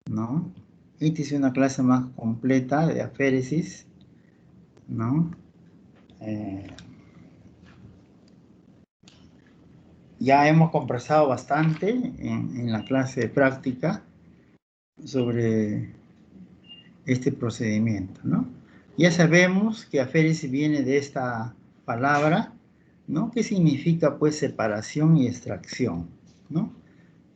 ¿no? Esta es una clase más completa de aféresis, ¿no? Ya hemos conversado bastante en la clase de práctica sobre este procedimiento, ¿no? Ya sabemos que aféresis viene de esta palabra, ¿no? Que significa, pues, separación y extracción, ¿no?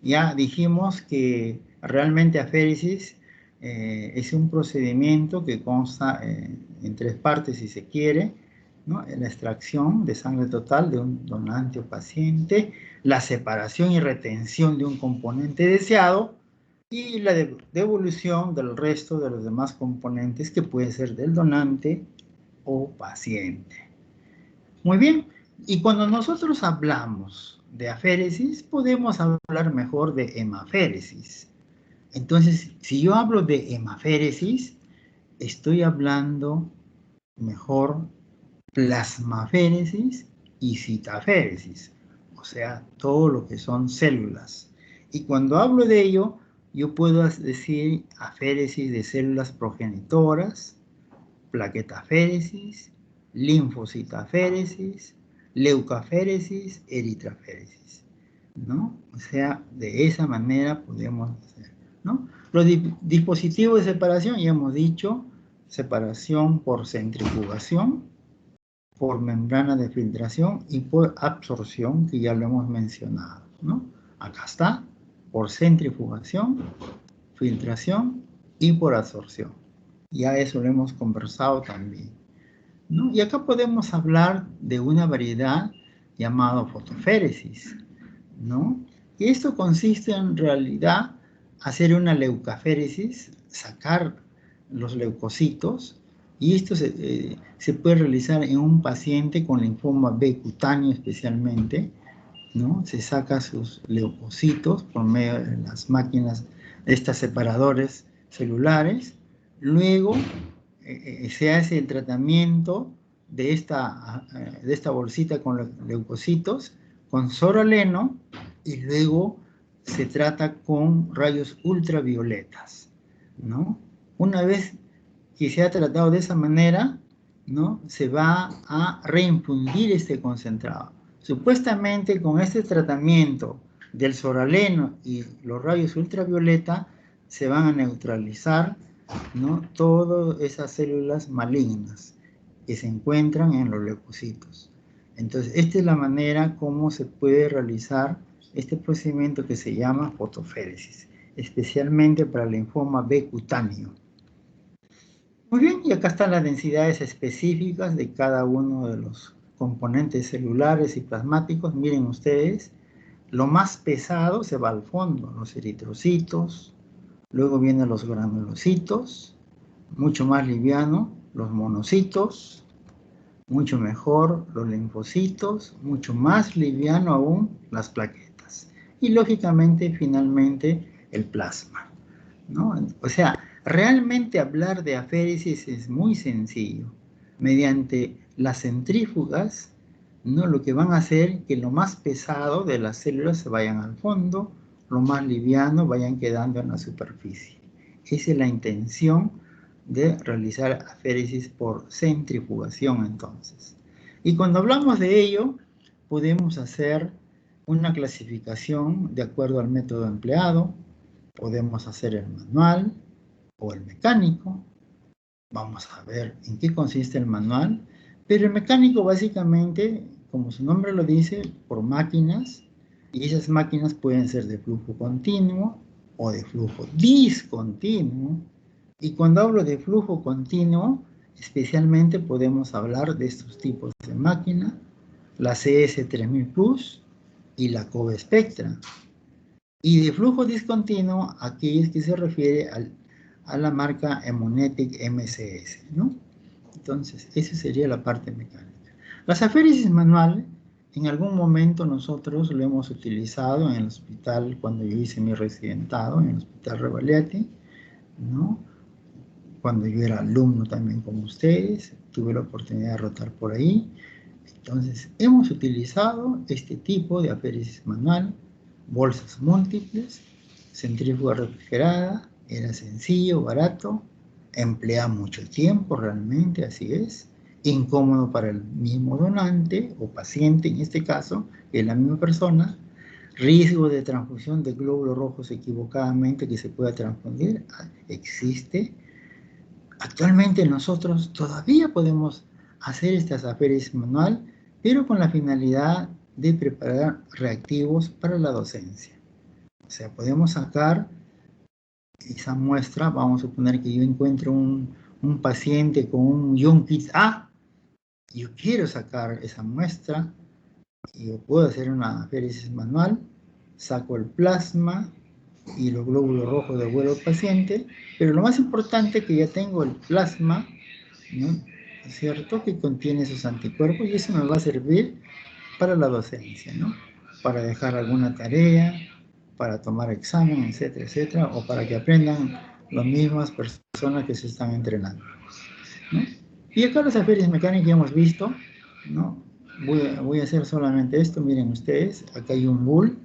Ya dijimos que realmente aféresis es un procedimiento que consta en tres partes, si se quiere, ¿no? La extracción de sangre total de un donante o paciente, la separación y retención de un componente deseado y la devolución del resto de los demás componentes que puede ser del donante o paciente. Muy bien, y cuando nosotros hablamos de aféresis, podemos hablar mejor de hemaféresis. Entonces, si yo hablo de hemaféresis, estoy hablando mejor plasmaféresis y citaféresis, o sea, todo lo que son células. Y cuando hablo de ello, yo puedo decir aféresis de células progenitoras, plaquetaféresis, linfocitaféresis, leucaféresis, eritraféresis, ¿no? O sea, de esa manera podemos hacer, ¿no? Los dispositivos de separación, ya hemos dicho, separación por centrifugación, por membrana de filtración y por absorción, que ya lo hemos mencionado, ¿no? Acá está, por centrifugación, filtración y por absorción. Ya eso lo hemos conversado también, ¿no? Y acá podemos hablar de una variedad llamada fotoféresis, ¿no? Y esto consiste en realidad hacer una leucaféresis, sacar los leucocitos, y esto se puede realizar en un paciente con linfoma B cutáneo especialmente, ¿no? Se saca sus leucocitos por medio de las máquinas, de estas separadores celulares, luego se hace el tratamiento de esta bolsita con leucocitos, con soraleno, y luego se trata con rayos ultravioletas, ¿no? Una vez que se ha tratado de esa manera, ¿no? Se va a reinfundir este concentrado. Supuestamente con este tratamiento del soraleno y los rayos ultravioleta se van a neutralizar, ¿no? Todas esas células malignas que se encuentran en los leucocitos. Entonces, esta es la manera como se puede realizar este procedimiento que se llama fotoféresis, especialmente para el linfoma B cutáneo. Muy bien, y acá están las densidades específicas de cada uno de los componentes celulares y plasmáticos. Miren ustedes, lo más pesado se va al fondo, los eritrocitos, luego vienen los granulocitos, mucho más liviano, los monocitos, mucho mejor los linfocitos, mucho más liviano aún las plaquetas. Y lógicamente, finalmente, el plasma, ¿no? O sea, realmente hablar de aféresis es muy sencillo. Mediante las centrífugas, ¿no? Lo que van a hacer que lo más pesado de las células se vayan al fondo, lo más liviano vayan quedando en la superficie. Esa es la intención de realizar aféresis por centrifugación, entonces. Y cuando hablamos de ello, podemos hacer una clasificación de acuerdo al método empleado. Podemos hacer el manual o el mecánico. Vamos a ver en qué consiste el manual. Pero el mecánico básicamente, como su nombre lo dice, por máquinas. Y esas máquinas pueden ser de flujo continuo o de flujo discontinuo. Y cuando hablo de flujo continuo, especialmente podemos hablar de estos tipos de máquina, la CS3000 Plus y la Cove Spectra. Y de flujo discontinuo, aquí es que se refiere a la marca Emunetic MCS, ¿no? Entonces, esa sería la parte mecánica. Las aféresis manuales, en algún momento nosotros lo hemos utilizado en el hospital cuando yo hice mi residentado, en el Hospital Revalliati, ¿no? Cuando yo era alumno también como ustedes, tuve la oportunidad de rotar por ahí. Entonces, hemos utilizado este tipo de aféresis manual, bolsas múltiples, centrífuga refrigerada, Era sencillo, barato, emplea mucho tiempo realmente, así es. Incómodo para el mismo donante o paciente, en este caso, que es la misma persona. Riesgo de transfusión de glóbulos rojos equivocadamente que se pueda transfundir, existe. Actualmente nosotros todavía podemos hacer estas aféresis manual, pero con la finalidad de preparar reactivos para la docencia. O sea, podemos sacar esa muestra. Vamos a suponer que yo encuentro un paciente con un Junquist A. Yo quiero sacar esa muestra y yo puedo hacer una aféresis manual. Saco el plasma y los glóbulos rojos devuelvo al paciente, pero lo más importante es que ya tengo el plasma, ¿no? ¿Es cierto? Que contiene esos anticuerpos y eso me va a servir para la docencia, ¿no? Para dejar alguna tarea, para tomar examen, etcétera, etcétera, o para que aprendan las mismas personas que se están entrenando, ¿no? Y acá las aféresis mecánicas que hemos visto, ¿no? Voy a hacer solamente esto, miren ustedes, acá hay un bull,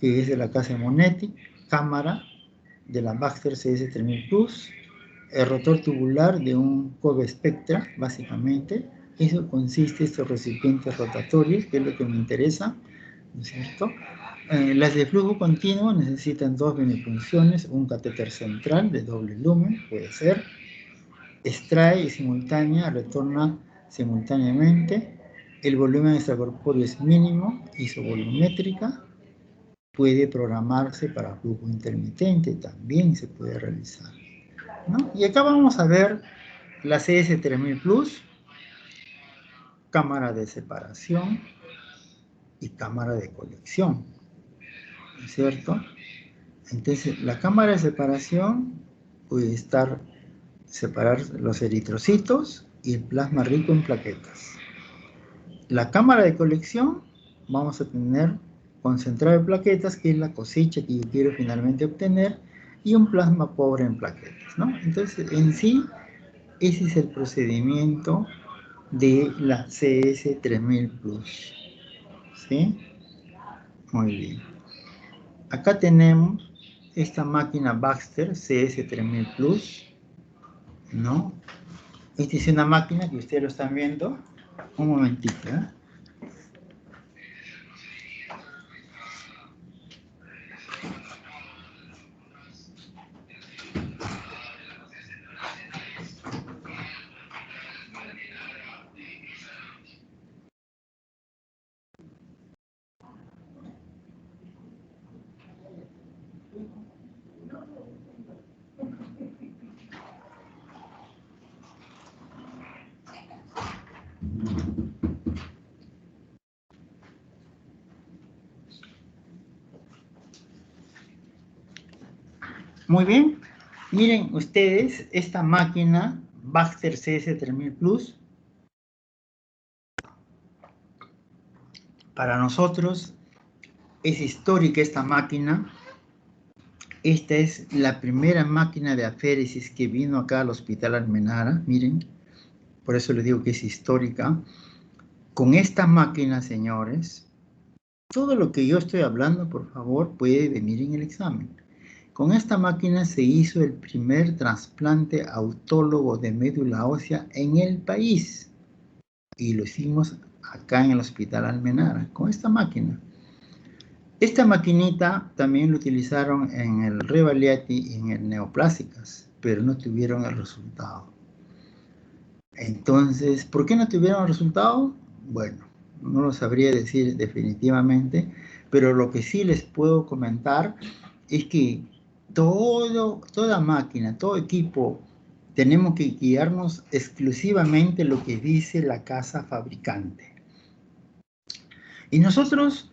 que es de la casa Monetti, cámara de la Baxter CS3000 Plus, el rotor tubular de un Kobe Spectra, básicamente. Eso consiste en estos recipientes rotatorios, que es lo que me interesa, ¿no es cierto? Las de flujo continuo necesitan dos binifunciones, un catéter central de doble lumen, puede ser, extrae y simultánea, retorna simultáneamente, el volumen extracorpóreo es mínimo, isovolumétrica, puede programarse para flujo intermitente, también se puede realizar, ¿no? Y acá vamos a ver la CS3000 Plus, cámara de separación y cámara de colección, ¿no es cierto? Entonces, la cámara de separación puede separar los eritrocitos y el plasma rico en plaquetas. La cámara de colección, vamos a tener concentrado de plaquetas, que es la cosecha que yo quiero finalmente obtener, y un plasma pobre en plaquetas, ¿no? Entonces, en sí, ese es el procedimiento de la CS3000 Plus, ¿sí? Muy bien. Acá tenemos esta máquina Baxter CS3000 Plus, ¿no? Esta es una máquina que ustedes lo están viendo. Un momentito, ¿eh? Muy bien. Miren ustedes esta máquina Baxter CS3000 Plus. Para nosotros es histórica esta máquina. Esta es la primera máquina de aféresis que vino acá al Hospital Almenara. Miren, por eso les digo que es histórica. Con esta máquina, señores, todo lo que yo estoy hablando, por favor, puede venir en el examen. Con esta máquina se hizo el primer trasplante autólogo de médula ósea en el país. Y lo hicimos acá en el Hospital Almenara, con esta máquina. Esta maquinita también lo utilizaron en el Revaliati y en el Neoplásicas, pero no tuvieron el resultado. Entonces, ¿por qué no tuvieron el resultado? Bueno, no lo sabría decir definitivamente, pero lo que sí les puedo comentar es que toda máquina, todo equipo, tenemos que guiarnos exclusivamente lo que dice la casa fabricante. Y nosotros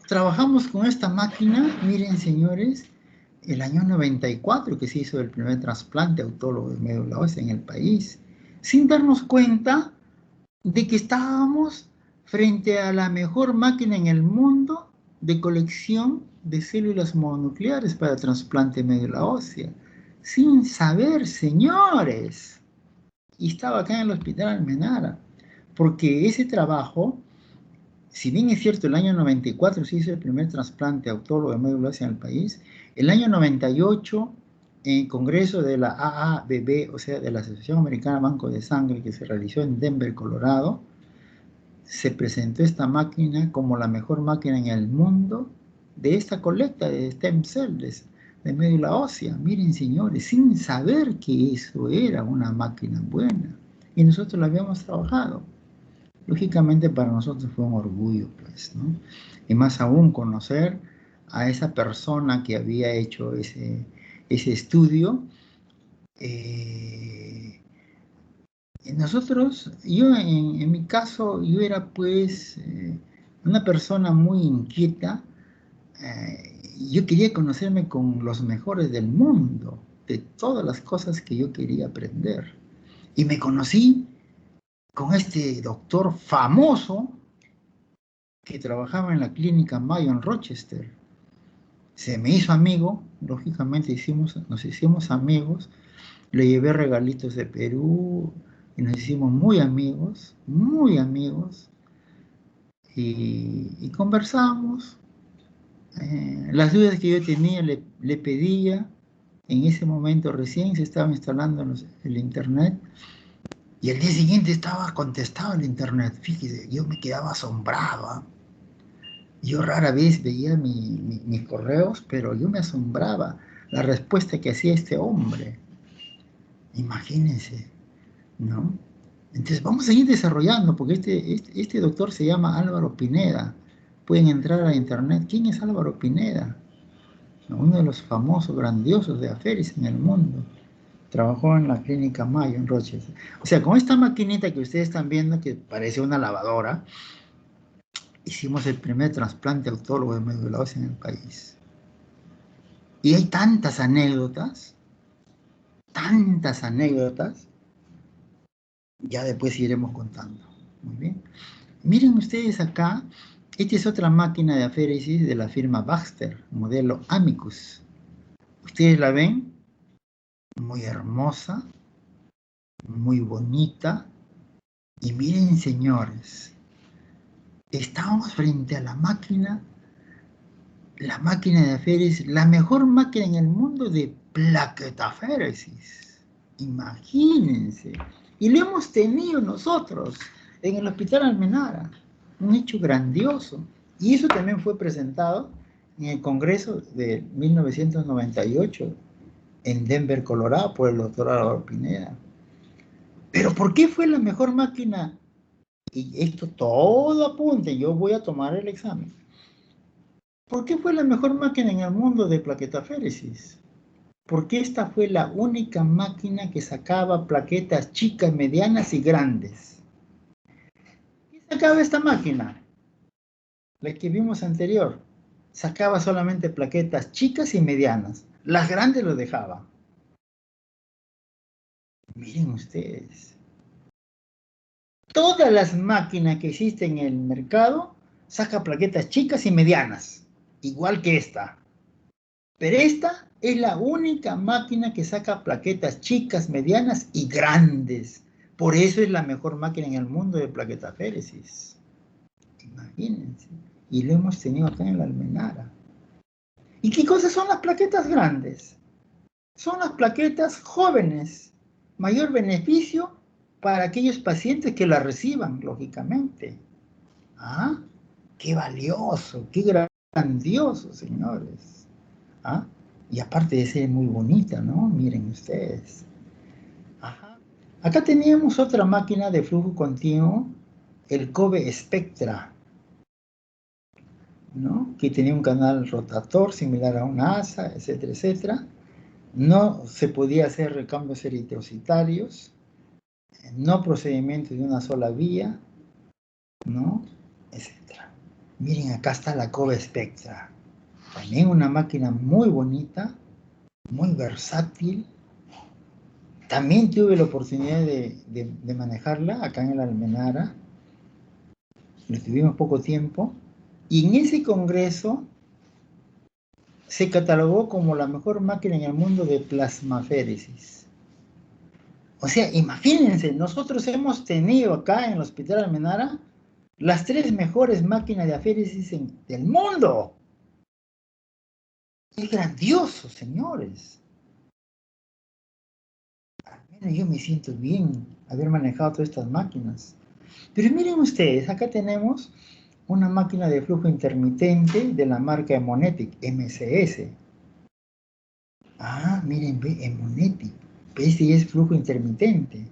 trabajamos con esta máquina, miren señores, el año 94 que se hizo el primer trasplante autólogo de médula ósea en el país, sin darnos cuenta de que estábamos frente a la mejor máquina en el mundo de colección de células mononucleares para trasplante de médula ósea. Sin saber, señores. Y estaba acá en el Hospital Almenara, porque ese trabajo, si bien es cierto, el año 94 se hizo el primer trasplante autólogo de médula ósea en el país, el año 98 en el congreso de la AABB, o sea, de la Asociación Americana Banco de Sangre, que se realizó en Denver, Colorado, se presentó esta máquina como la mejor máquina en el mundo de esta colecta de stem cells de médula ósea. Miren, señores, sin saber que eso era una máquina buena. Y nosotros la habíamos trabajado. Lógicamente para nosotros fue un orgullo, pues, ¿no? Y más aún conocer a esa persona que había hecho ese estudio. Nosotros, yo en mi caso, yo era pues una persona muy inquieta. Yo quería conocerme con los mejores del mundo, de todas las cosas que yo quería aprender. Y me conocí con este doctor famoso que trabajaba en la clínica Mayo en Rochester. Se me hizo amigo, lógicamente nos hicimos amigos, le llevé regalitos de Perú y nos hicimos muy amigos, y conversamos. Las dudas que yo tenía le pedía. En ese momento recién se estaba instalando el internet y el día siguiente estaba contestado el internet. Fíjese, yo me quedaba asombrado, ¿ah? Yo rara vez veía mis correos, pero yo me asombraba la respuesta que hacía este hombre. Imagínense, ¿no? Entonces vamos a ir desarrollando, porque este doctor se llama Álvaro Pineda. Pueden entrar a internet. ¿Quién es Álvaro Pineda? Uno de los famosos, grandiosos de Aferis en el mundo. Trabajó en la clínica Mayo en Rochester. O sea, con esta maquinita que ustedes están viendo, que parece una lavadora, hicimos el primer trasplante autólogo de médula ósea en el país. Y hay tantas anécdotas, ya después iremos contando. Muy bien. Miren ustedes acá, esta es otra máquina de aféresis de la firma Baxter, modelo Amicus. Ustedes la ven, muy hermosa, muy bonita. Y miren, señores, estamos frente a la máquina de aféresis, la mejor máquina en el mundo de plaquetaféresis. Imagínense. Y lo hemos tenido nosotros en el Hospital Almenara. Un hecho grandioso. Y eso también fue presentado en el Congreso de 1998 en Denver, Colorado, por el doctor Álvaro Pineda. Pero ¿por qué fue la mejor máquina? Y esto todo apunte, yo voy a tomar el examen. ¿Por qué fue la mejor máquina en el mundo de plaquetaféresis? Porque esta fue la única máquina que sacaba plaquetas chicas, medianas y grandes. ¿Qué sacaba esta máquina? La que vimos anterior. Sacaba solamente plaquetas chicas y medianas. Las grandes lo dejaba. Miren ustedes. Todas las máquinas que existen en el mercado sacan plaquetas chicas y medianas. Igual que esta. Pero esta es la única máquina que saca plaquetas chicas, medianas y grandes. Por eso es la mejor máquina en el mundo de plaquetaféresis. Imagínense. Y lo hemos tenido acá en la Almenara. ¿Y qué cosas son las plaquetas grandes? Son las plaquetas jóvenes. Mayor beneficio para aquellos pacientes que la reciban, lógicamente. ¿Ah? ¡Qué valioso! ¡Qué grandioso, señores! ¿Ah? Y aparte de ser muy bonita, ¿no? Miren ustedes. Ajá. Acá teníamos otra máquina de flujo continuo, el Kobe Spectra, ¿no? Que tenía un canal rotator similar a un ASA, etcétera, etcétera. No se podía hacer recambios eritrocitarios, no procedimientos de una sola vía, ¿no? Etcétera. Miren, acá está la Kobe Spectra. También una máquina muy bonita, muy versátil. También tuve la oportunidad de manejarla acá en el Almenara. Lo tuvimos poco tiempo. Y en ese congreso se catalogó como la mejor máquina en el mundo de plasmaféresis. O sea, imagínense, nosotros hemos tenido acá en el Hospital Almenara las 3 mejores máquinas de aféresis del mundo. Es grandioso, señores. Bueno, yo me siento bien haber manejado todas estas máquinas. Pero miren ustedes, acá tenemos una máquina de flujo intermitente de la marca Emonetic, MCS. Ah, miren, ve, Emonetic. Este ya es flujo intermitente.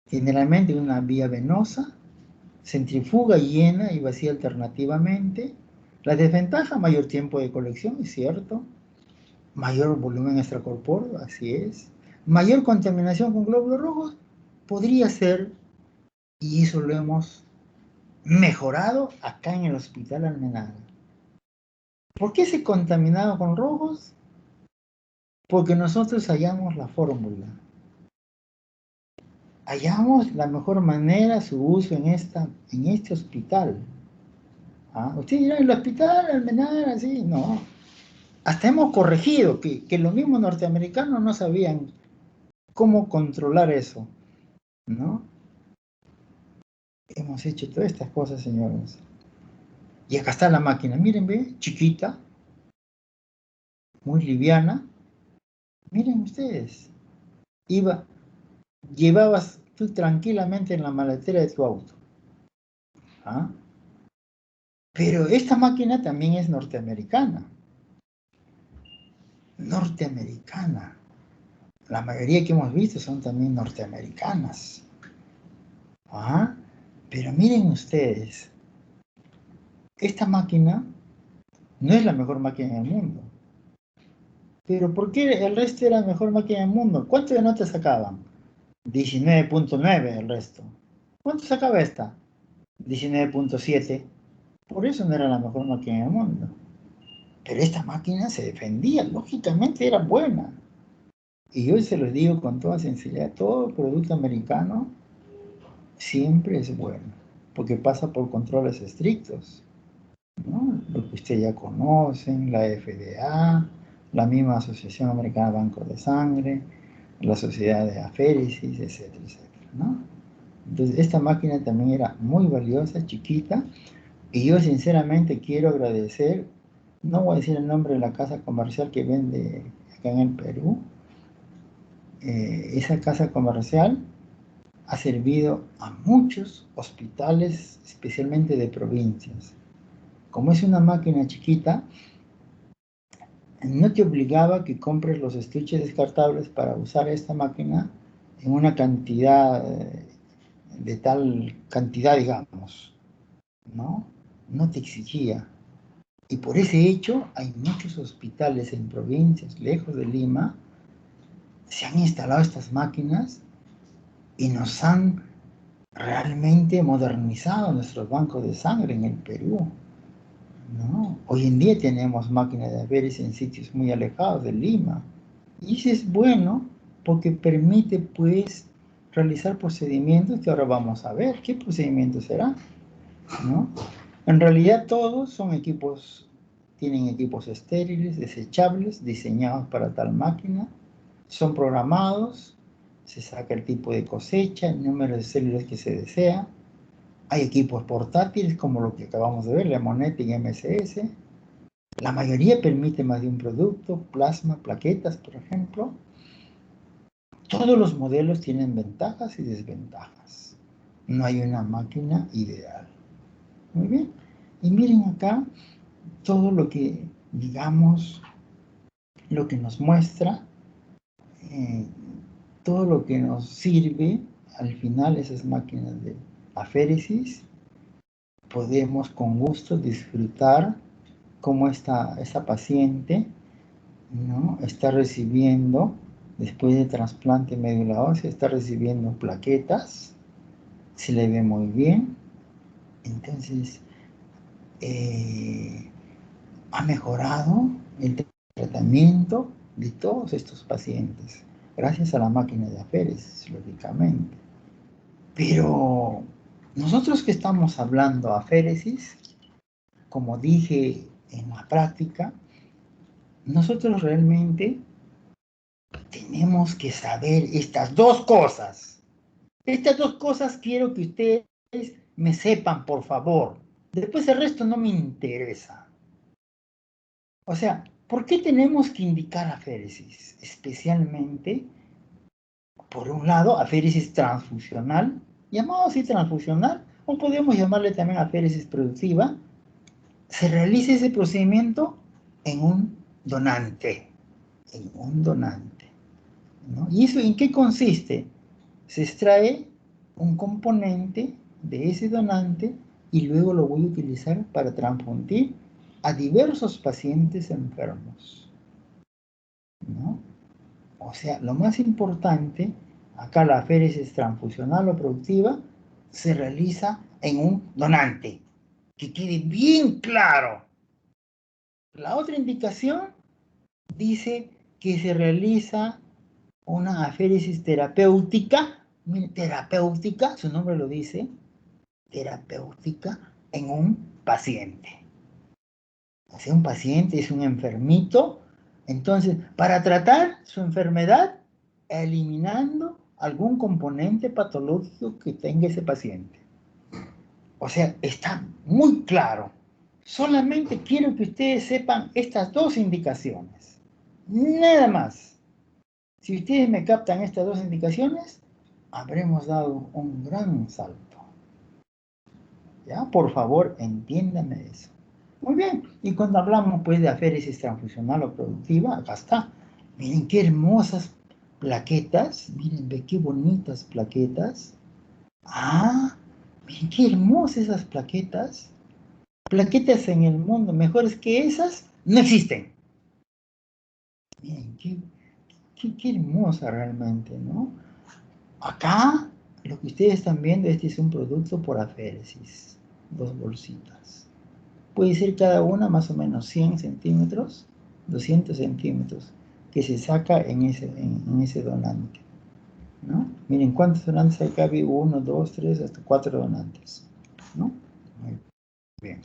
Generalmente una vía venosa, centrifuga llena y vacía alternativamente. La desventaja, mayor tiempo de colección, es cierto. Mayor volumen extracorpóreo, así es. Mayor contaminación con glóbulos rojos, podría ser, y eso lo hemos mejorado acá en el Hospital Almenara. ¿Por qué se contaminaba con rojos? Porque nosotros hallamos la fórmula. Hallamos la mejor manera su uso en este hospital. ¿Ah? Usted dirá, el hospital Almenara, así, no. Hasta hemos corregido que los mismos norteamericanos no sabían cómo controlar eso, ¿no? Hemos hecho todas estas cosas, señores. Y acá está la máquina, miren, ve, chiquita, muy liviana. Miren ustedes, llevabas tú tranquilamente en la maletera de tu auto. ¿Ah? Pero esta máquina también es norteamericana. Norteamericana. La mayoría que hemos visto son también norteamericanas. ¿Ah? Pero miren ustedes, esta máquina no es la mejor máquina del mundo. Pero ¿por qué el resto era la mejor máquina del mundo? ¿Cuánto de notas sacaban? 19.9 el resto. ¿Cuánto sacaba esta? 19.7. Por eso no era la mejor máquina del mundo. Pero esta máquina se defendía, lógicamente era buena. Y yo se los digo con toda sinceridad, todo producto americano siempre es bueno, porque pasa por controles estrictos, ¿no? Lo que ustedes ya conocen, la FDA, la misma Asociación Americana de Banco de Sangre, la Sociedad de Aféresis, etcétera, etcétera, ¿no? Entonces, esta máquina también era muy valiosa, chiquita, y yo sinceramente quiero agradecer, no voy a decir el nombre de la casa comercial que vende acá en el Perú, esa casa comercial ha servido a muchos hospitales, especialmente de provincias. Como es una máquina chiquita, no te obligaba a que compres los estuches descartables para usar esta máquina en una cantidad de tal cantidad, digamos, ¿no? No te exigía. Y por ese hecho hay muchos hospitales en provincias lejos de Lima, se han instalado estas máquinas y nos han realmente modernizado nuestros bancos de sangre en el Perú, ¿no? Hoy en día tenemos máquinas de Aferes en sitios muy alejados de Lima. Y eso es bueno porque permite, pues, realizar procedimientos que ahora vamos a ver. ¿Qué procedimiento será? ¿No? En realidad todos son equipos, tienen equipos estériles, desechables, diseñados para tal máquina, son programados, se saca el tipo de cosecha, el número de células que se desea. Hay equipos portátiles como lo que acabamos de ver, la Monetic MCS. La mayoría permite más de un producto, plasma, plaquetas, por ejemplo. Todos los modelos tienen ventajas y desventajas. No hay una máquina ideal. Muy bien. Y miren acá todo lo que, digamos, lo que nos muestra, eh, todo lo que nos sirve, al final esas máquinas de aféresis, podemos con gusto disfrutar cómo esta paciente, ¿no? Está recibiendo, después de trasplante médula ósea, está recibiendo plaquetas, se le ve muy bien. Entonces, ha mejorado el tratamiento de todos estos pacientes, gracias a la máquina de aféresis, lógicamente. Pero nosotros que estamos hablando aféresis, como dije en la práctica, nosotros realmente tenemos que saber estas dos cosas. Estas dos cosas quiero que ustedes me sepan, por favor. Después el resto no me interesa. O sea, ¿por qué tenemos que indicar aféresis? Especialmente por un lado, aféresis transfusional, llamado así transfusional, o podemos llamarle también aféresis productiva, se realiza ese procedimiento en un donante, ¿no? ¿Y eso en qué consiste? Se extrae un componente de ese donante y luego lo voy a utilizar para transfundir a diversos pacientes enfermos, ¿no? O sea, lo más importante, acá la aféresis transfusional o productiva se realiza en un donante, que quede bien claro. La otra indicación dice que se realiza una aféresis terapéutica, terapéutica, su nombre lo dice, terapéutica en un paciente. O sea, un paciente es un enfermito, entonces, para tratar su enfermedad, eliminando algún componente patológico que tenga ese paciente. O sea, está muy claro. Solamente quiero que ustedes sepan estas dos indicaciones. Nada más. Si ustedes me captan estas dos indicaciones, habremos dado un gran salto. ¿Ya? Por favor, entiéndanme eso. Muy bien. Y cuando hablamos pues de aféresis transfusional o productiva, acá está. Miren qué hermosas plaquetas. Miren, ve qué bonitas plaquetas. Ah, miren qué hermosas esas plaquetas. Plaquetas en el mundo mejores que esas no existen. Miren, qué hermosa realmente, ¿no? Acá, lo que ustedes están viendo, este es un producto por aféresis. Dos bolsitas. Puede ser cada una más o menos 100 centímetros, 200 centímetros, que se saca en ese donante, ¿no? Miren cuántos donantes hay acá, 1, 2, 3, hasta 4 donantes, ¿no? Muy bien.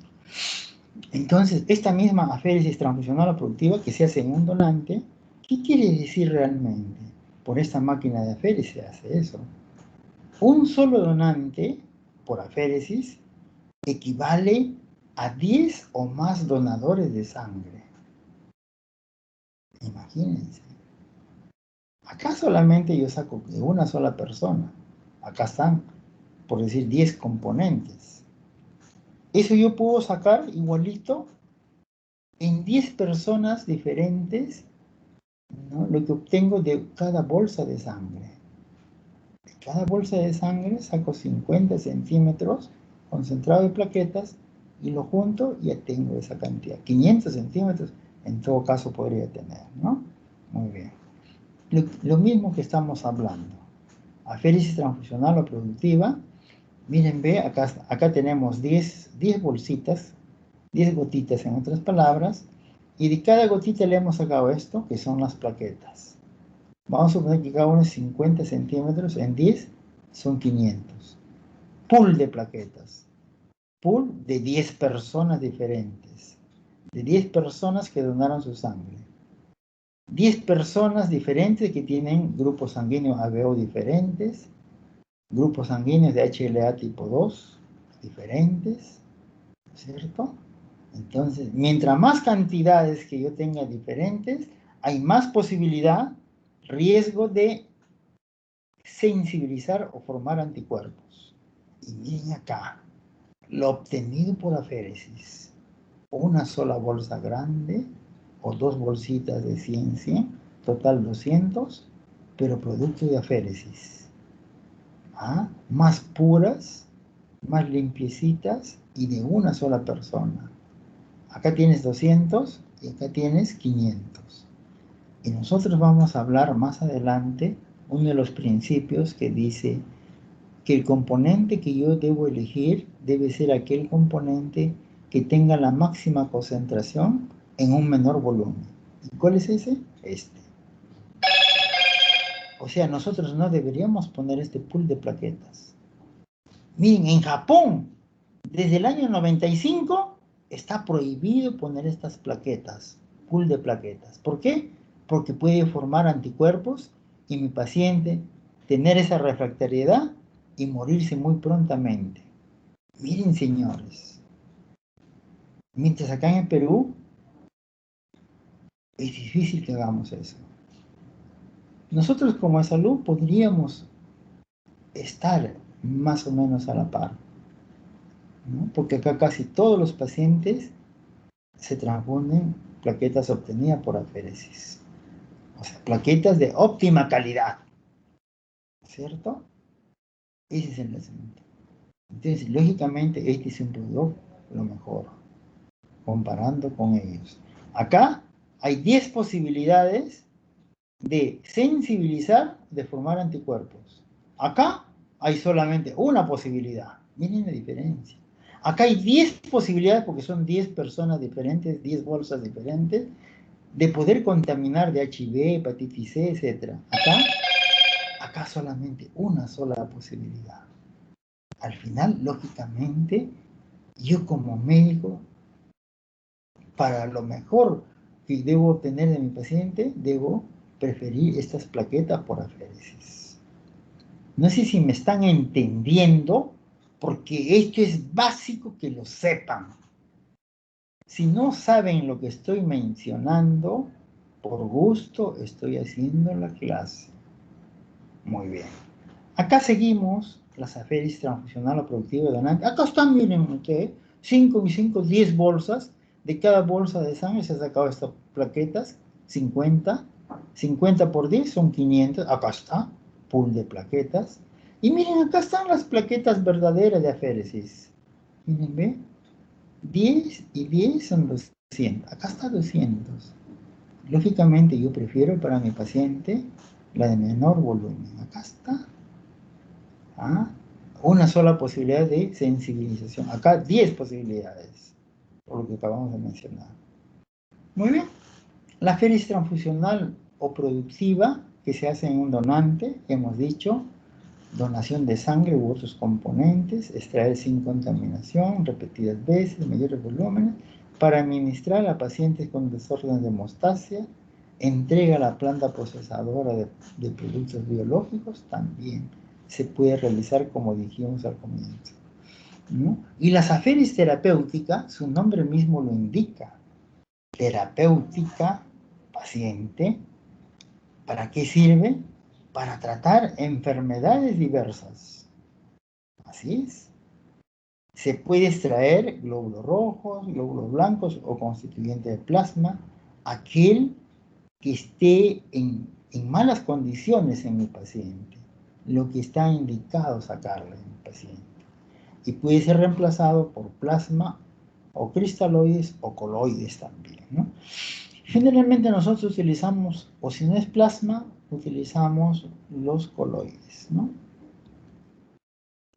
Entonces, esta misma aféresis transfusional o productiva que se hace en un donante, ¿qué quiere decir realmente? Por esta máquina de aféresis se hace eso. Un solo donante por aféresis equivale a 10 o más donadores de sangre. Imagínense. Acá solamente yo saco de una sola persona. Acá están, por decir, 10 componentes. Eso yo puedo sacar igualito en 10 personas diferentes, ¿no? Lo que obtengo de cada bolsa de sangre. De cada bolsa de sangre saco 50 centímetros concentrado de plaquetas y lo junto y ya tengo esa cantidad. 500 centímetros en todo caso podría tener, ¿no? Muy bien. Lo mismo que estamos hablando. Aféresis transfusional o productiva. Miren, ve, acá tenemos 10 bolsitas, 10 gotitas en otras palabras, y de cada gotita le hemos sacado esto, que son las plaquetas. Vamos a suponer que cada uno es 50 centímetros, en 10 son 500. Pool de plaquetas. Pool de 10 personas diferentes. De 10 personas que donaron su sangre. 10 personas diferentes que tienen grupos sanguíneos ABO diferentes. Grupos sanguíneos de HLA tipo 2 diferentes. ¿Cierto? Entonces, mientras más cantidades que yo tenga diferentes, hay más posibilidad, riesgo de sensibilizar o formar anticuerpos. Y miren acá, lo obtenido por aféresis, una sola bolsa grande o dos bolsitas de 100, total 200, pero producto de aféresis. ¿Ah? Más puras, más limpiecitas y de una sola persona. Acá tienes 200 y acá tienes 500. Y nosotros vamos a hablar más adelante uno de los principios que dice que el componente que yo debo elegir debe ser aquel componente que tenga la máxima concentración en un menor volumen. ¿Y cuál es ese? Este. O sea, nosotros no deberíamos poner este pool de plaquetas. Miren, en Japón, desde el año 95, está prohibido poner estas plaquetas, pool de plaquetas. ¿Por qué? Porque puede formar anticuerpos y mi paciente tener esa refractariedad y morirse muy prontamente. Miren, señores, mientras acá en el Perú es difícil que hagamos eso. nosotros como salud podríamos estar más o menos a la par, ¿no? Porque acá casi todos los pacientes se transfunden plaquetas obtenidas por aféresis. O sea, plaquetas de óptima calidad, ¿cierto? Ese es el nacimiento. Entonces, lógicamente, este es un producto lo mejor, comparando con ellos. Acá hay 10 posibilidades de sensibilizar, de formar anticuerpos. Acá hay solamente una posibilidad. Miren la diferencia. Acá hay 10 posibilidades, porque son 10 personas diferentes, 10 bolsas diferentes, de poder contaminar de HIV, hepatitis C, etc. Acá solamente una sola posibilidad. Al final, lógicamente, yo como médico, para lo mejor que debo obtener de mi paciente, debo preferir estas plaquetas por aféresis. No sé si me están entendiendo, porque esto es básico que lo sepan. Si no saben lo que estoy mencionando, por gusto estoy haciendo la clase. Muy bien. Acá seguimos las aféresis transfusional o productiva de donante. Acá están, miren, ¿qué? 5 y 5, 10 bolsas. De cada bolsa de sangre se han sacado estas plaquetas, 50. 50 por 10 son 500. Acá está, pool de plaquetas. Y miren, acá están las plaquetas verdaderas de aféresis. Miren, ¿ve? 10 y 10 son 200. Acá está 200. Lógicamente yo prefiero para mi paciente la de menor volumen. Acá está. ¿Ah? Una sola posibilidad de sensibilización. Acá 10 posibilidades, por lo que acabamos de mencionar. Muy bien. La aféresis transfusional o productiva que se hace en un donante, hemos dicho, donación de sangre u otros componentes, extraer sin contaminación, repetidas veces, mayores volúmenes, para administrar a pacientes con desórdenes de hemostasia, entrega a la planta procesadora de productos biológicos, también se puede realizar como dijimos al comienzo, ¿no? Y la aféresis terapéutica, su nombre mismo lo indica, terapéutica, paciente, ¿para qué sirve? Para tratar enfermedades diversas. Así es. Se puede extraer glóbulos rojos, glóbulos blancos o constituyente de plasma, aquel que esté en malas condiciones en mi paciente, lo que está indicado sacarle en mi paciente. Y puede ser reemplazado por plasma o cristaloides o coloides también, ¿no? Generalmente nosotros utilizamos, o si no es plasma, utilizamos los coloides, ¿no?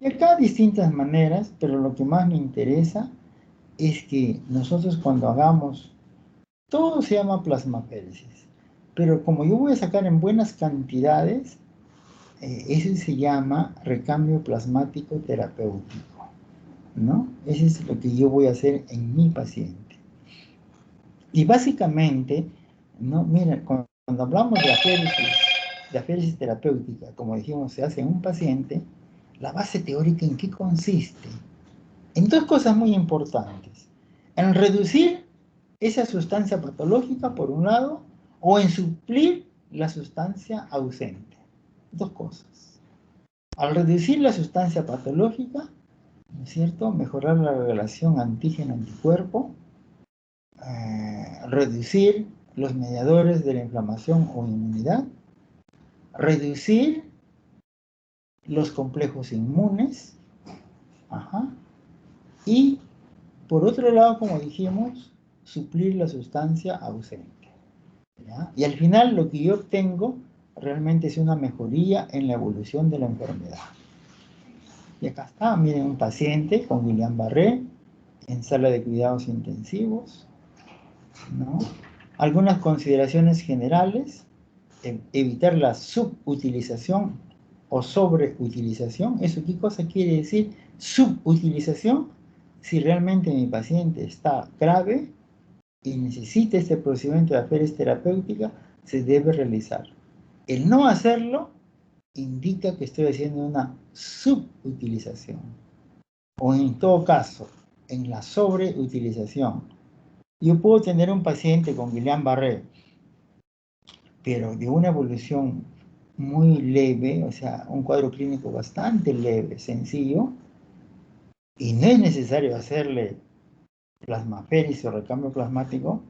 Y acá distintas maneras, pero lo que más me interesa es que nosotros cuando hagamos, todo se llama plasmaféresis, pero como yo voy a sacar en buenas cantidades, eso se llama recambio plasmático terapéutico, ¿no? Eso es lo que yo voy a hacer en mi paciente. Y básicamente, ¿no? Mira, cuando hablamos de aféresis terapéutica, como dijimos, se hace en un paciente, la base teórica ¿en qué consiste? En dos cosas muy importantes. En reducir esa sustancia patológica, por un lado, o en suplir la sustancia ausente. Dos cosas. Al reducir la sustancia patológica, ¿no es cierto? Mejorar la relación antígeno-anticuerpo, reducir los mediadores de la inflamación o inmunidad, reducir los complejos inmunes, y por otro lado, como dijimos, suplir la sustancia ausente, ¿ya? Y al final lo que yo obtengo realmente es una mejoría en la evolución de la enfermedad. Y acá está, miren, un paciente con Guillain-Barré en sala de cuidados intensivos, ¿no? Algunas consideraciones generales: evitar la subutilización o sobreutilización. ¿Eso qué cosa quiere decir? Subutilización, si realmente mi paciente está grave y necesita este procedimiento de aféresis terapéutica, se debe realizar. El no hacerlo indica que estoy haciendo una subutilización. O en todo caso, en la sobreutilización. Yo puedo tener un paciente con Guillain-Barré, pero de una evolución muy leve, o sea, un cuadro clínico bastante leve, sencillo, y no es necesario hacerle plasmaféresis o recambio plasmático,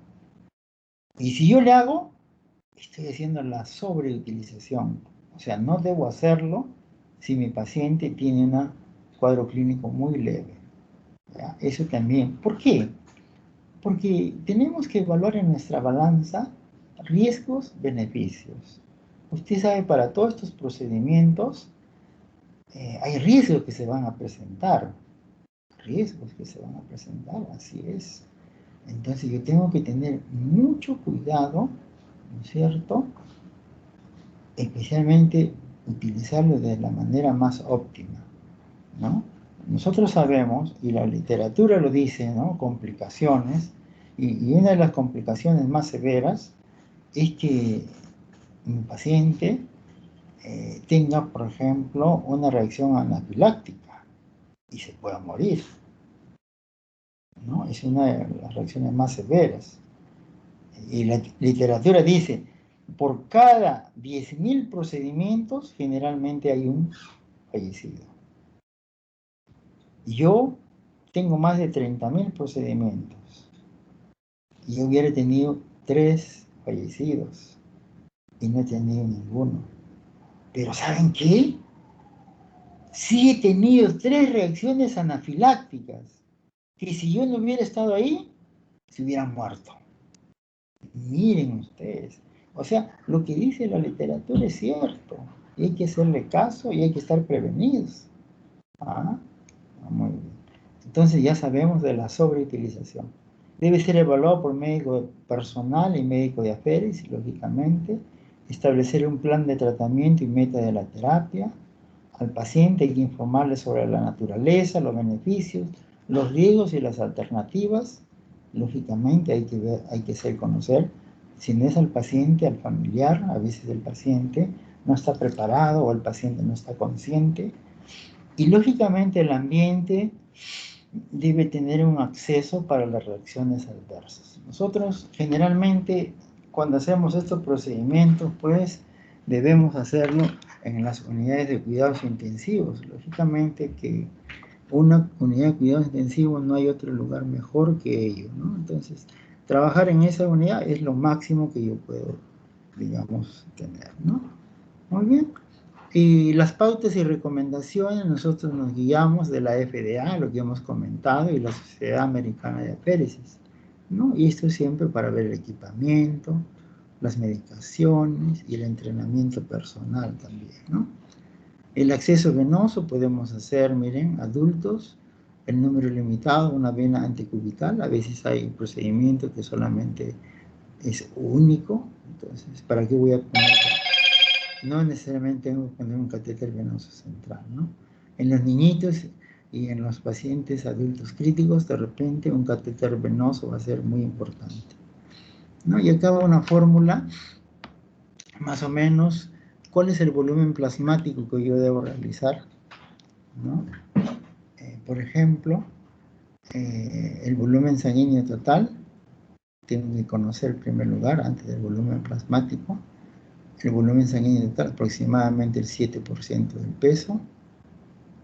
y si yo le hago, estoy haciendo la sobreutilización, o sea, no debo hacerlo si mi paciente tiene un cuadro clínico muy leve. ¿Ya? Eso también. ¿Por qué? Porque tenemos que evaluar en nuestra balanza riesgos, beneficios. Usted sabe, para todos estos procedimientos hay riesgos que se van a presentar. Riesgos que se van a presentar, así es. Entonces yo tengo que tener mucho cuidado, ¿no es cierto? Especialmente utilizarlo de la manera más óptima, ¿no? Nosotros sabemos, y la literatura lo dice, ¿no? Complicaciones, y una de las complicaciones más severas es que un paciente tenga, por ejemplo, una reacción anafiláctica y se pueda morir, ¿no? Es una de las reacciones más severas. Y la literatura dice, por cada 10.000 procedimientos, generalmente hay un fallecido. Yo tengo más de 30.000 procedimientos y yo hubiera tenido 3 fallecidos y no he tenido ninguno. Pero ¿saben qué? Sí he tenido 3 reacciones anafilácticas que si yo no hubiera estado ahí, se hubieran muerto. Miren ustedes. O sea, lo que dice la literatura es cierto. Y hay que hacerle caso y hay que estar prevenidos. Ah, muy bien. Entonces ya sabemos de la sobreutilización. Debe ser evaluado por médico personal y médico de aféresis, lógicamente. Establecer un plan de tratamiento y meta de la terapia. Al paciente hay que informarle sobre la naturaleza, los beneficios, los riesgos y las alternativas. Lógicamente hay que ver, hay que hacer conocer, si no es al paciente, al familiar. A veces el paciente no está preparado o el paciente no está consciente. Y lógicamente el ambiente debe tener un acceso para las reacciones adversas. Nosotros generalmente cuando hacemos estos procedimientos, pues debemos hacerlo en las unidades de cuidados intensivos. Lógicamente que una unidad de cuidados intensivos no hay otro lugar mejor que ello, ¿no? Entonces, trabajar en esa unidad es lo máximo que yo puedo, digamos, tener, ¿no? Muy bien. Y las pautas y recomendaciones, nosotros nos guiamos de la FDA, lo que hemos comentado, y la Sociedad Americana de Aféresis, ¿no? Y esto siempre para ver el equipamiento, las medicaciones y el entrenamiento personal también, ¿no? El acceso venoso podemos hacer, miren, adultos, el número limitado, una vena anticubital. A veces hay procedimientos que solamente es único. Entonces, ¿para qué voy a poner? No necesariamente tengo que poner un catéter venoso central, ¿no? En los niñitos y en los pacientes adultos críticos, de repente un catéter venoso va a ser muy importante, ¿no? Y acá va una fórmula, más o menos, cuál es el volumen plasmático que yo debo realizar, ¿no? Por ejemplo, el volumen sanguíneo total, tengo que conocer en primer lugar, antes del volumen plasmático. El volumen sanguíneo total, aproximadamente el 7% del peso.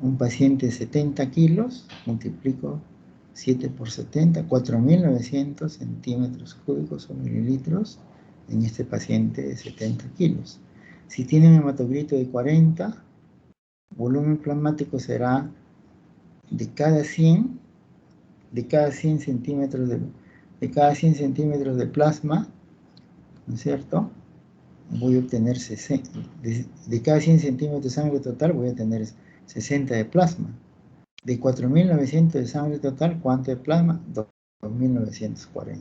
Un paciente de 70 kilos, multiplico 7 por 70, 4.900 centímetros cúbicos o mililitros en este paciente de 70 kilos. Si tiene un hematocrito de 40, volumen plasmático será de cada 100 centímetros de plasma, ¿no es cierto? Voy a obtener 60, de cada 100 centímetros de sangre total voy a tener 60 de plasma. De 4.900 de sangre total, ¿cuánto de plasma? 2.940.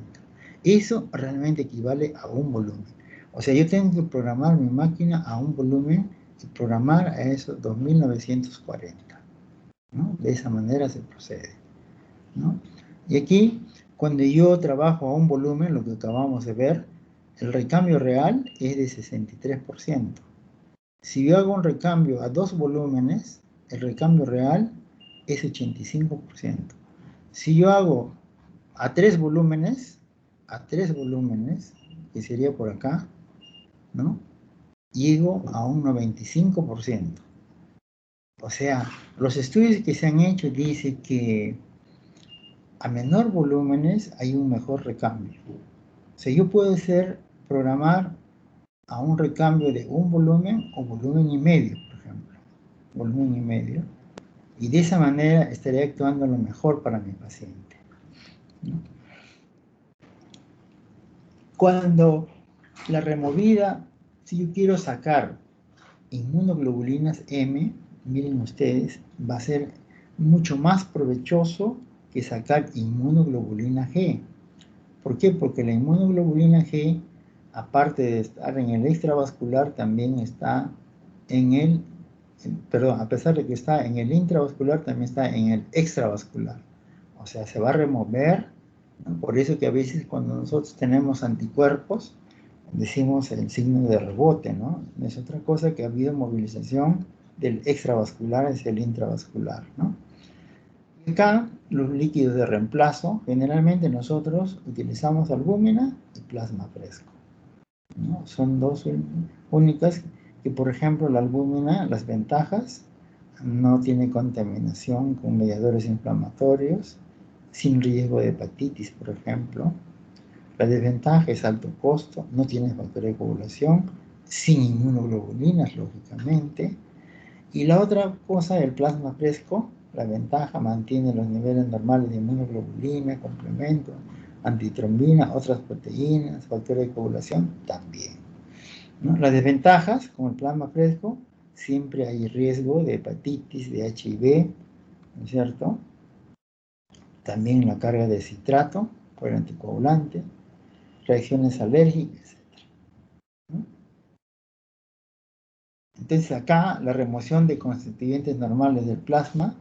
Eso realmente equivale a un volumen. O sea, yo tengo que programar mi máquina a un volumen y programar a esos 2.940, ¿no? De esa manera se procede, ¿no? Y aquí, cuando yo trabajo a un volumen, lo que acabamos de ver, el recambio real es de 63%. Si yo hago un recambio a 2 volúmenes, el recambio real es 85%. Si yo hago a 3 volúmenes, que sería por acá, ¿no? llego a un 95%. O sea, los estudios que se han hecho dicen que a menor volúmenes hay un mejor recambio. O sea, yo puedo programar a un recambio de un volumen o volumen y medio, por ejemplo. Volumen y medio. Y de esa manera estaría actuando lo mejor para mi paciente, ¿no? Cuando la removida, si yo quiero sacar inmunoglobulinas M, miren ustedes, va a ser mucho más provechoso que sacar inmunoglobulina G. ¿Por qué? Porque la inmunoglobulina G, aparte de estar en el extravascular, también está en el, perdón, a pesar de que está en el intravascular, también está en el extravascular. O sea, se va a remover, ¿no? Por eso que a veces cuando nosotros tenemos anticuerpos, decimos el signo de rebote, ¿no? No es otra cosa que ha habido movilización del extravascular hacia el intravascular, ¿no? Y acá, los líquidos de reemplazo, generalmente nosotros utilizamos albúmina y plasma fresco, ¿no? Son dos únicas que, por ejemplo, la albúmina, las ventajas, no tiene contaminación con mediadores inflamatorios, sin riesgo de hepatitis, por ejemplo. La desventaja es alto costo, no tiene factor de coagulación, sin inmunoglobulinas, lógicamente. Y la otra cosa, el plasma fresco, la ventaja mantiene los niveles normales de inmunoglobulina, complemento, antitrombina, otras proteínas, factor de coagulación también, ¿no? Las desventajas, con el plasma fresco, siempre hay riesgo de hepatitis, de HIV, ¿no es cierto? También la carga de citrato por el anticoagulante, reacciones alérgicas, etc., ¿no? Entonces acá la remoción de constituyentes normales del plasma,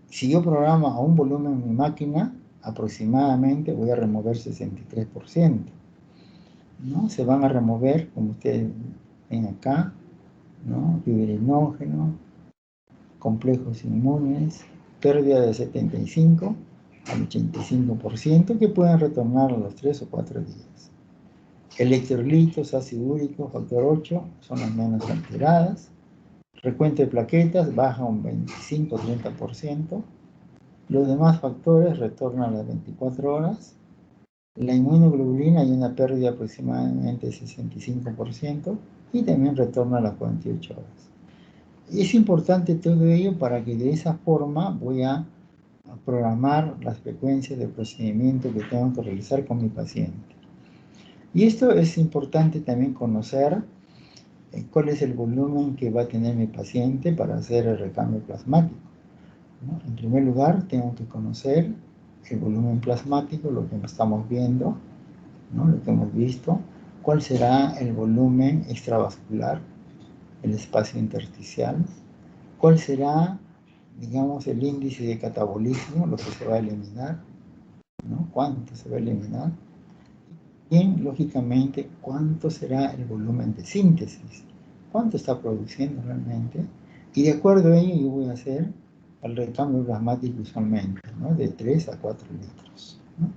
si yo programo a un volumen en mi máquina, aproximadamente voy a remover 63%, ¿no? Se van a remover, como ustedes ven acá, ¿no? Fibrinógeno, complejos inmunes, pérdida de 75 al 85%, que pueden retornar a los 3 o 4 días. Electrolitos, ácido úrico, factor 8 son las menos alteradas. Recuento de plaquetas baja un 25-30%. Los demás factores retornan a las 24 horas. La inmunoglobulina hay una pérdida de aproximadamente 65% y también retorna a las 48 horas. Es importante todo ello para que de esa forma voy a programar las frecuencias de procedimiento que tengo que realizar con mi paciente. Y esto es importante también conocer cuál es el volumen que va a tener mi paciente para hacer el recambio plasmático, ¿no? En primer lugar, tengo que conocer el volumen plasmático, lo que estamos viendo, ¿no? Lo que hemos visto. ¿Cuál será el volumen extravascular, el espacio intersticial? ¿Cuál será, digamos, el índice de catabolismo, lo que se va a eliminar, ¿no? ¿Cuánto se va a eliminar? Bien, lógicamente, ¿cuánto será el volumen de síntesis? ¿Cuánto está produciendo realmente? Y de acuerdo a ello, yo voy a hacer el recambio plasmático usualmente, ¿no? De 3 a 4 litros, ¿no?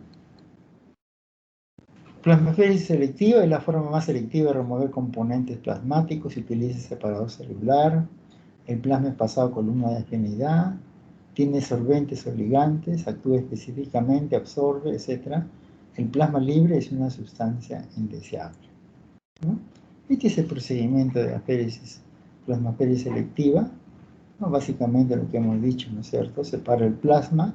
Plasmaféresis selectiva es la forma más selectiva de remover componentes plasmáticos. Se utiliza separador celular. El plasma es pasado a columna de afinidad. Tiene solventes o ligantes. Actúa específicamente, absorbe, etc. El plasma libre es una sustancia indeseable, ¿no? Este es el procedimiento de la plasmaféresis selectiva, ¿no? Básicamente lo que hemos dicho, ¿no es cierto? Separa el plasma,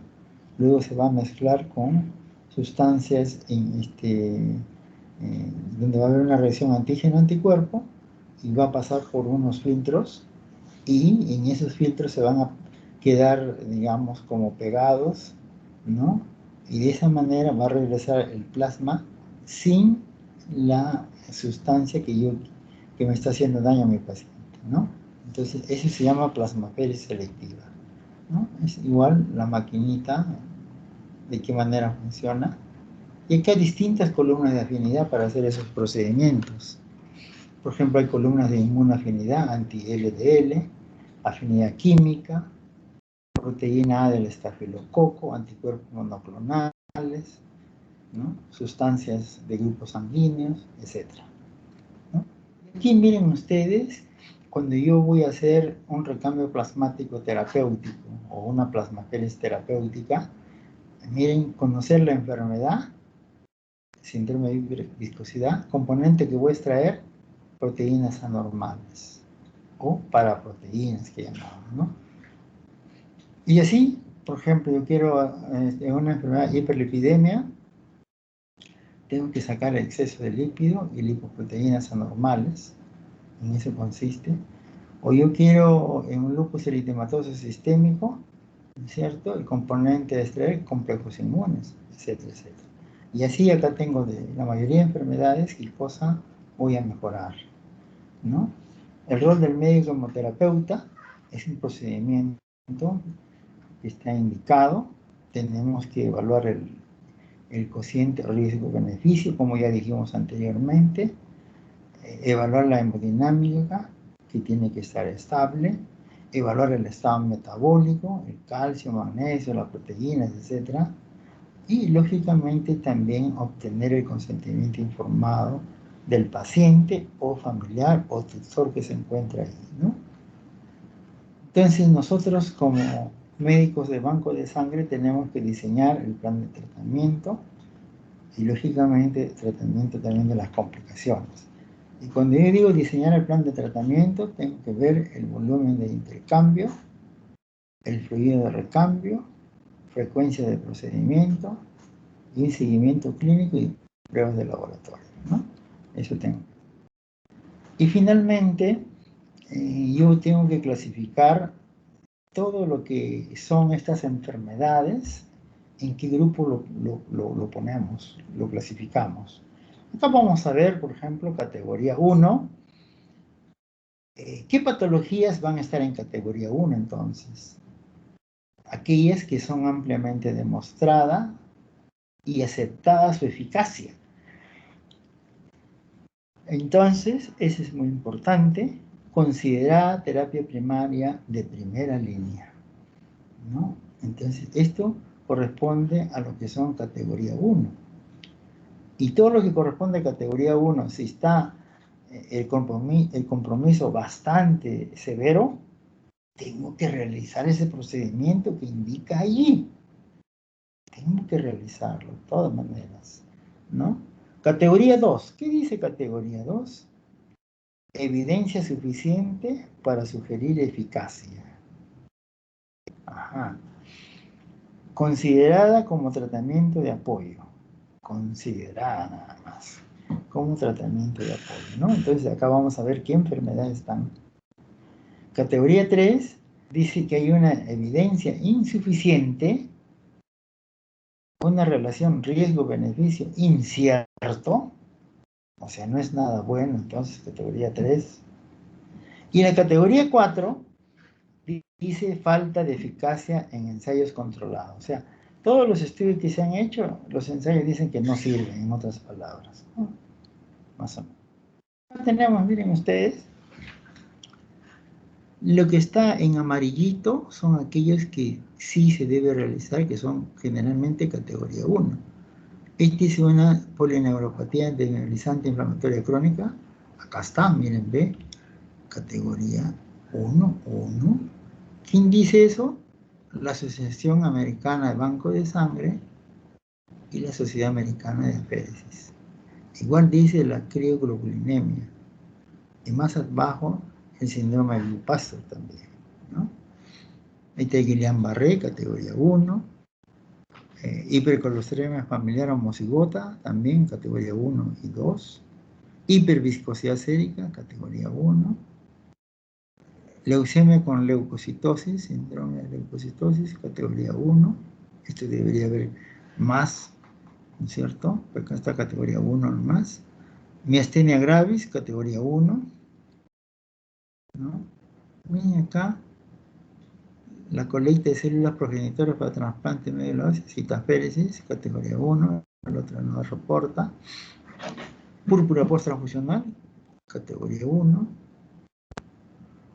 luego se va a mezclar con sustancias donde va a haber una reacción antígeno-anticuerpo y va a pasar por unos filtros y en esos filtros se van a quedar, digamos, como pegados, ¿no? Y de esa manera va a regresar el plasma sin la sustancia que me está haciendo daño a mi paciente, ¿no? Entonces, eso se llama plasmaféresis selectiva, ¿no? Es igual la maquinita, de qué manera funciona. Y acá hay distintas columnas de afinidad para hacer esos procedimientos. Por ejemplo, hay columnas de inmunoafinidad, anti-LDL, afinidad química, proteína A del estafilococo, anticuerpos monoclonales, ¿no? Sustancias de grupos sanguíneos, etc., ¿no? aquí miren ustedes, cuando yo voy a hacer un recambio plasmático terapéutico o una plasmaféresis terapéutica, miren, conocer la enfermedad, síndrome de hiperviscosidad, componente que voy a extraer, proteínas anormales o paraproteínas que llamamos, ¿no? Y así, por ejemplo, yo quiero una enfermedad hiperlipidemia, tengo que sacar el exceso de lípido y lipoproteínas anormales, en eso consiste. O yo quiero en un lupus eritematoso sistémico, ¿no es cierto? El componente de extraer complejos inmunes, etcétera, etcétera. Y así acá tengo de la mayoría de enfermedades qué cosa voy a mejorar, ¿no? El rol del médico como terapeuta es un procedimiento que está indicado. Tenemos que evaluar el cociente riesgo-beneficio, como ya dijimos anteriormente, evaluar la hemodinámica, que tiene que estar estable, evaluar el estado metabólico, el calcio, magnesio, las proteínas, etc. Y, lógicamente, también obtener el consentimiento informado del paciente o familiar o tutor que se encuentra ahí, ¿no? Entonces, nosotros como médicos de banco de sangre tenemos que diseñar el plan de tratamiento y, lógicamente, tratamiento también de las complicaciones. Y cuando yo digo diseñar el plan de tratamiento, tengo que ver el volumen de intercambio, el fluido de recambio, frecuencia de procedimiento y un seguimiento clínico y pruebas de laboratorio, ¿no? Eso tengo. Y finalmente, yo tengo que clasificar todo lo que son estas enfermedades, en qué grupo lo ponemos, lo clasificamos. Acá vamos a ver, por ejemplo, categoría 1. ¿Qué patologías van a estar en categoría 1 entonces? Aquellas que son ampliamente demostradas y aceptada su eficacia. Entonces, eso es muy importante. Considerada terapia primaria de primera línea, ¿no? Entonces, esto corresponde a lo que son categoría 1. Y todo lo que corresponde a categoría 1, si está el compromiso bastante severo, tengo que realizar ese procedimiento que indica allí. Tengo que realizarlo de todas maneras, ¿no? Categoría 2. ¿Qué dice categoría 2? Evidencia suficiente para sugerir eficacia. Ajá. Considerada como tratamiento de apoyo. Considerada nada más. Como tratamiento de apoyo, ¿no? Entonces acá vamos a ver qué enfermedades están. Categoría 3 dice que hay una evidencia insuficiente, una relación riesgo-beneficio incierto, o sea, no es nada bueno, entonces categoría 3. Y la categoría 4 dice falta de eficacia en ensayos controlados. O sea, todos los estudios que se han hecho, los ensayos dicen que no sirven, en otras palabras. Más o menos. Tenemos, miren ustedes, lo que está en amarillito son aquellos que sí se debe realizar, que son generalmente categoría 1. Esta es una polineuropatía desmineralizante inflamatoria crónica. Acá está, miren, ve, categoría 1. ¿Quién dice eso? La Asociación Americana de Banco de Sangre y la Sociedad Americana de Aféresis. Igual dice la crioglobulinemia. Y más abajo, el síndrome de Pasteur también, ¿no? Ahí está Guillain-Barré, categoría 1. Hipercolesterolemia familiar homocigota, también categoría 1 y 2. Hiperviscosidad sérica, categoría 1. Leucemia con leucocitosis, síndrome de leucocitosis, categoría 1. Esto debería haber más, ¿no es cierto? Pero acá está categoría 1 nomás. Miastenia gravis, categoría 1. ¿No? Miren acá, la colecta de células progenitoras para trasplante medular ósea, citaféresis, categoría 1, el otro no reporta. Púrpura post-transfusional, categoría 1.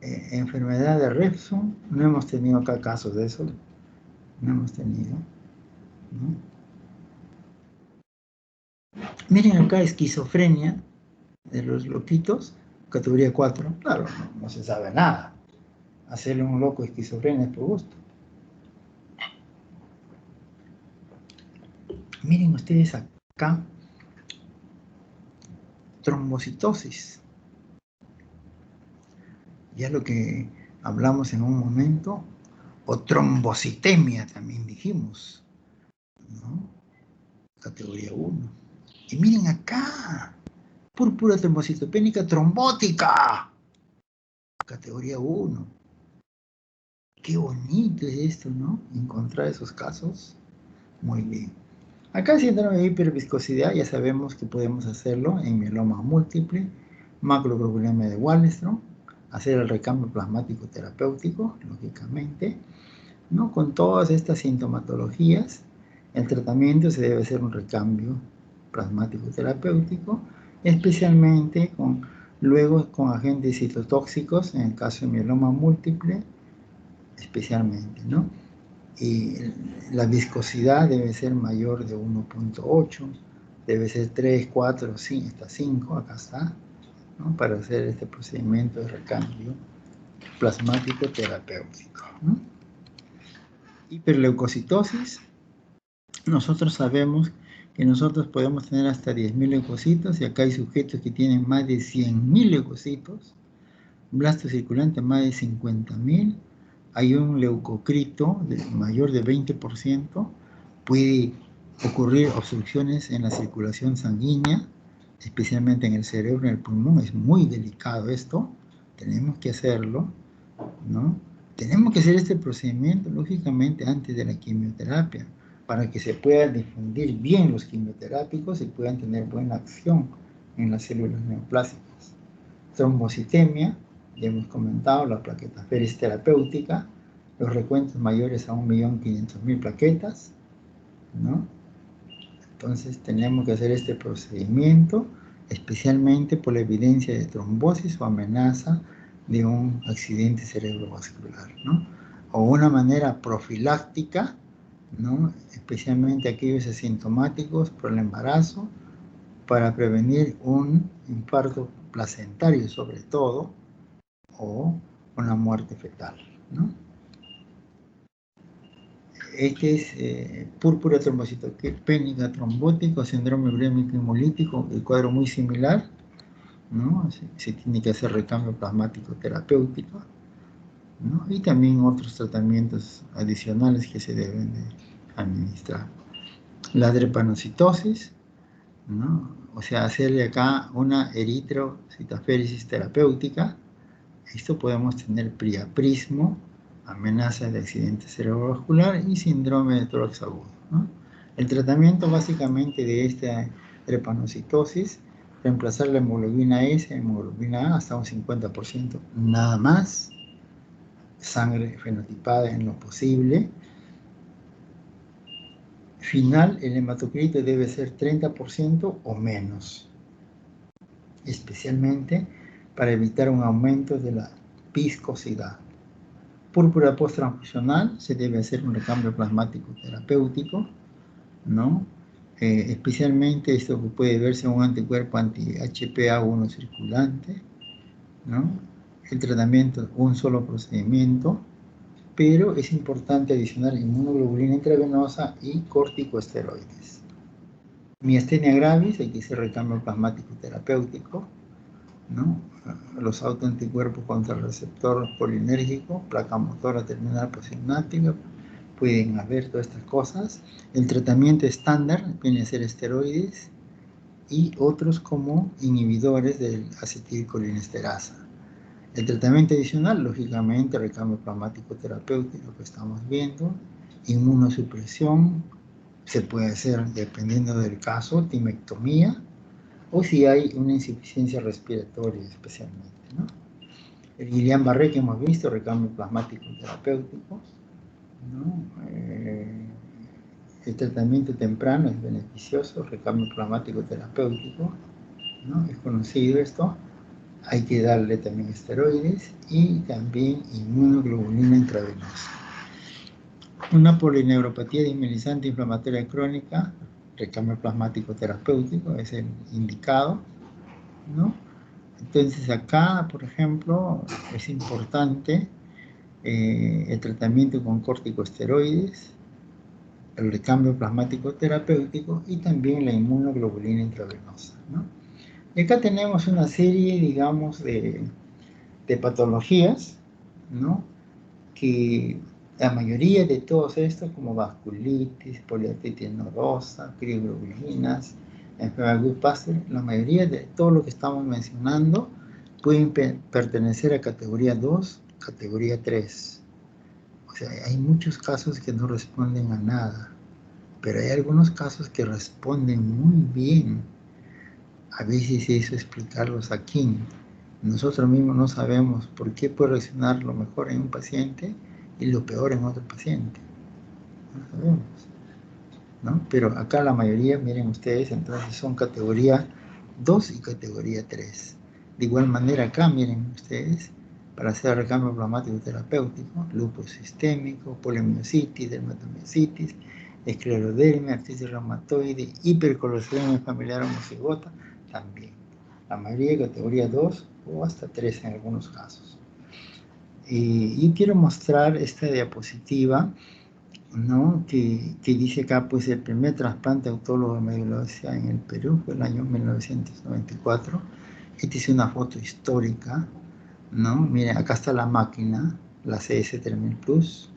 Enfermedad de Refsum, no hemos tenido acá casos de eso, no hemos tenido, ¿no? Miren acá, esquizofrenia de los loquitos, Categoría 4, claro, no se sabe nada. Hacerle un loco esquizofrenia es por gusto. Miren ustedes acá, trombocitosis. Ya lo que hablamos en un momento, o trombocitemia también dijimos, ¿no? Categoría 1. Y miren acá, púrpura trombocitopénica trombótica. Categoría 1. Qué bonito es esto, ¿no? Encontrar esos casos. Muy bien. Acá síndrome de hiperviscosidad, ya sabemos que podemos hacerlo en mieloma múltiple, macroglobulinemia de Waldenström, hacer el recambio plasmático terapéutico, lógicamente, ¿no? Con todas estas sintomatologías, el tratamiento se debe hacer un recambio plasmático terapéutico, especialmente luego con agentes citotóxicos, en el caso de mieloma múltiple, especialmente, ¿no? Y la viscosidad debe ser mayor de 1.8, debe ser 3, 4, 5, hasta 5, acá está, ¿no? Para hacer este procedimiento de recambio plasmático terapéutico, ¿no? Hiperleucocitosis, nosotros sabemos que nosotros podemos tener hasta 10.000 leucocitos, y acá hay sujetos que tienen más de 100.000 leucocitos, blasto circulante más de 50.000, hay un leucocrito mayor de 20%, puede ocurrir obstrucciones en la circulación sanguínea, especialmente en el cerebro, en el pulmón. Es muy delicado esto, tenemos que hacerlo, ¿no? Tenemos que hacer este procedimiento, lógicamente, antes de la quimioterapia, para que se puedan difundir bien los quimioterápicos y puedan tener buena acción en las células neoplásicas. Trombocitemia, ya hemos comentado, la plaquetaferesis terapéutica, los recuentos mayores a 1.500.000 plaquetas, ¿no? Entonces tenemos que hacer este procedimiento, especialmente por la evidencia de trombosis o amenaza de un accidente cerebrovascular, ¿no? O una manera profiláctica, ¿no? Especialmente aquellos asintomáticos por el embarazo, para prevenir un infarto placentario sobre todo, o una muerte fetal, ¿no? Este es púrpura trombocitopénica trombótico, síndrome urémico hemolítico, el cuadro muy similar, ¿no? Se tiene que hacer recambio plasmático terapéutico, ¿no? Y también otros tratamientos adicionales que se deben de administrar. La drepanocitosis, ¿no? O sea, hacerle acá una eritrocitaféresis terapéutica. Esto podemos tener priaprismo, amenaza de accidente cerebrovascular y síndrome de tórax agudo, ¿no? El tratamiento básicamente de esta drepanocitosis, reemplazar la hemoglobina S, hemoglobina A hasta un 50%, nada más, sangre fenotipada en lo posible. Final, el hematocrito debe ser 30% o menos, especialmente para evitar un aumento de la viscosidad. Púrpura posttransfusional, se debe hacer un recambio plasmático terapéutico, ¿no? Especialmente esto que puede verse un anticuerpo anti-HPA1 circulante, ¿no? El tratamiento, un solo procedimiento, pero es importante adicionar inmunoglobulina intravenosa y corticosteroides. Miastenia gravis, hay que hacer recambio plasmático terapéutico, ¿no? Los autoanticuerpos contra el receptor polinérgico, placa motora terminal postsináptica, pueden haber todas estas cosas. El tratamiento estándar viene a ser esteroides y otros como inhibidores del acetilcolinesterasa. El tratamiento adicional, lógicamente, recambio plasmático terapéutico que estamos viendo, inmunosupresión, se puede hacer, dependiendo del caso, timectomía, o si hay una insuficiencia respiratoria especialmente, ¿no? El Guillain-Barré que hemos visto, recambio plasmático terapéutico, ¿no? El tratamiento temprano es beneficioso, recambio plasmático terapéutico, ¿no? Es conocido esto. Hay que darle también esteroides y también inmunoglobulina intravenosa. Una polineuropatía dismielizante inflamatoria crónica, recambio plasmático terapéutico es el indicado, ¿no? Entonces acá, por ejemplo, es importante el tratamiento con corticosteroides, el recambio plasmático terapéutico y también la inmunoglobulina intravenosa, ¿no? Y acá tenemos una serie, digamos, de patologías, ¿no? Que la mayoría de todos estos, como vasculitis, poliartritis nodosa, crioglobulinas, enfermedad de Goodpasture, la mayoría de todo lo que estamos mencionando pueden pertenecer a categoría 2, categoría 3. O sea, hay muchos casos que no responden a nada, pero hay algunos casos que responden muy bien. A veces eso explicarlos aquí. Nosotros mismos no sabemos por qué puede reaccionar lo mejor en un paciente y lo peor en otro paciente. No sabemos, ¿no? Pero acá la mayoría, miren ustedes, entonces son categoría 2 y categoría 3. De igual manera acá, miren ustedes, para hacer recambio plasmático terapéutico, lupus sistémico, polimiositis, dermatomiositis, esclerodermia, artritis reumatoide, hipercolesterolemia familiar homocigota, también. La mayoría de categoría 2 o hasta 3 en algunos casos. Y quiero mostrar esta diapositiva, ¿no? Que dice acá, pues, el primer trasplante autólogo de médula ósea en el Perú fue el año 1994. Esta es una foto histórica, ¿no? Miren, acá está la máquina, la CS3000 Plus,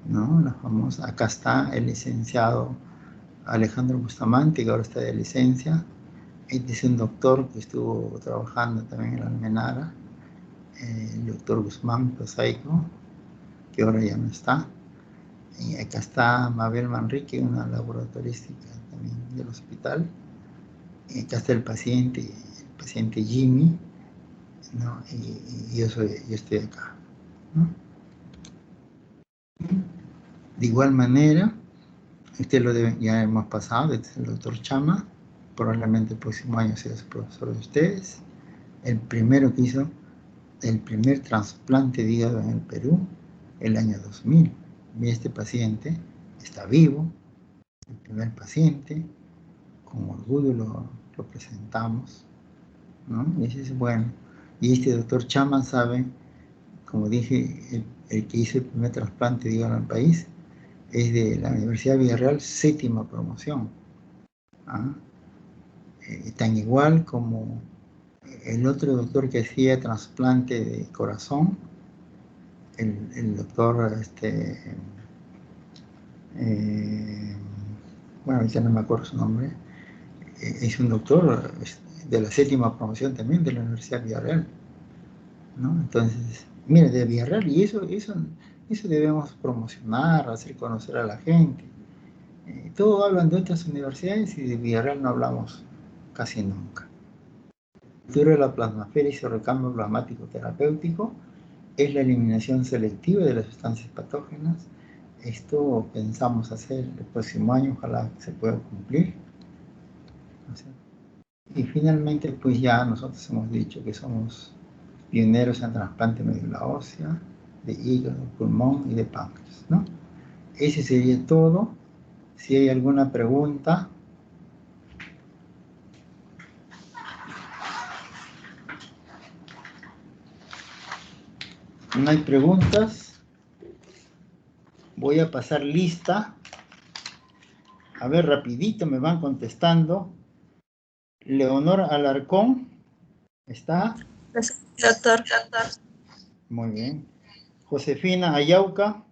¿no? La famosa. Acá está el licenciado Alejandro Bustamante, que ahora está de licencia. Este es un doctor que estuvo trabajando también en la Almenara, el doctor Guzmán Prosaico, que ahora ya no está. Y acá está Mabel Manrique, una laboratorística también del hospital. Y acá está el paciente Jimmy, ¿no? Y yo estoy acá, ¿no? De igual manera, ustedes lo deben, ya hemos pasado, este es el doctor Chama, probablemente el próximo año sea su profesor de ustedes. El primero que hizo el primer trasplante de hígado en el Perú, el año 2000. Y este paciente está vivo, el primer paciente, con orgullo lo presentamos, ¿no? Y ese es bueno. Y este doctor Chama sabe, como dije, el que hizo el primer trasplante de hígado en el país, es de la Universidad de Villarreal, 7ª promoción. ¿Ah? Tan igual como el otro doctor que hacía trasplante de corazón, el doctor, bueno, ahorita no me acuerdo su nombre, es un doctor de la 7ª promoción también de la Universidad de Villarreal, ¿no? Entonces, mira, de Villarreal, y eso debemos promocionar, hacer conocer a la gente. Todos hablan de otras universidades y de Villarreal no hablamos casi nunca. El futuro de la plasmaféresis o recambio plasmático terapéutico es la eliminación selectiva de las sustancias patógenas. Esto pensamos hacer el próximo año, ojalá se pueda cumplir. Y finalmente, pues ya nosotros hemos dicho que somos pioneros en trasplante de médula ósea, de hígado, pulmón y de páncreas, ¿no? Ese sería todo. Si hay alguna pregunta. No hay preguntas. Voy a pasar lista. A ver, rapidito me van contestando. Leonor Alarcón, ¿está? Doctor. Muy bien. Josefina Ayauca.